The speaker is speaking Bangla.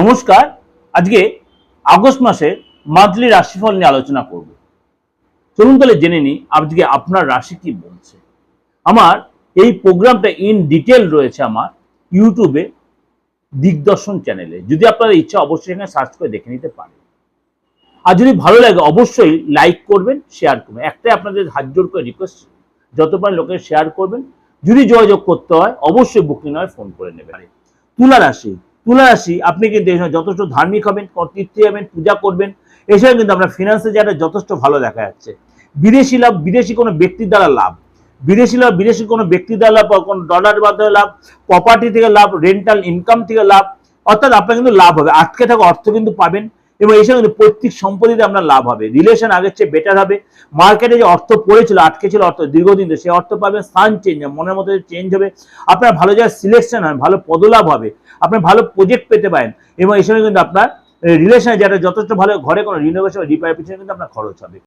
নমস্কার। আজকে আগস্ট মাসের মান্থলি রাশিফল নিয়ে আলোচনা করব। চলুন তাহলে জেনে নিই আজকে আপনার রাশি কি বলছে। আমার এই প্রোগ্রামটা ইন ডিটেল রয়েছে আমার ইউটিউবে দিগদর্শন চ্যানেলে। যদি আপনাদের ইচ্ছা অবশ্যই এখানে সার্চ করে দেখে নিতে পারেন। আর যদি ভালো লাগে অবশ্যই লাইক করবেন, শেয়ার করবেন। একটাই আপনাদের হাত জোর করে রিকোয়েস্ট, যত পারেন লোকের শেয়ার করবেন। যদি যোগাযোগ করতে হয় অবশ্যই বুকিং হয় ফোন করে নেবেন। তুলা রাশি, তুলা রাশি আপনি কিন্তু যথেষ্ট ধার্মিক হবেন, তীর্থে যাবেন, পূজা করবেন। এছাড়া কিন্তু আপনার ফিনান্সের জায়গাটা যথেষ্ট ভালো দেখা যাচ্ছে। বিদেশি লাভ, বিদেশি কোনো ব্যক্তির দ্বারা লাভ, বিদেশি লাভ, বিদেশি কোনো ব্যক্তির দ্বারা লাভ, কোনো ডলার মাধ্যমে লাভ, প্রপার্টি থেকে লাভ, রেন্টাল ইনকাম থেকে লাভ, অর্থাৎ আপনার কিন্তু লাভ হবে। আটকে থাকা অর্থ কিন্তু পাবেন এবং এছাড়া কিন্তু পৈতৃক সম্পত্তিতে আপনার লাভ হবে। রিলেশন আগের চেয়ে বেটার হবে। মার্কেটে যে অর্থ পড়েছিল, আটকে ছিল অর্থ দীর্ঘদিন ধরে, সেই অর্থ পাবেন। স্থান চেঞ্জ হবে, মনের মতো চেঞ্জ হবে। আপনার ভালো জায়গায় সিলেকশন হয়, ভালো পদলাভ হবে, আপনার ভালো প্রজেক্ট পেতে পারেন এবং এই সময় কিন্তু আপনার রিলেশনে যেটা যথেষ্ট ভালো, ঘরে কোনো রিনোভেশন রিপেয়ার পিছনে কিন্তু আপনার খরচ হবে।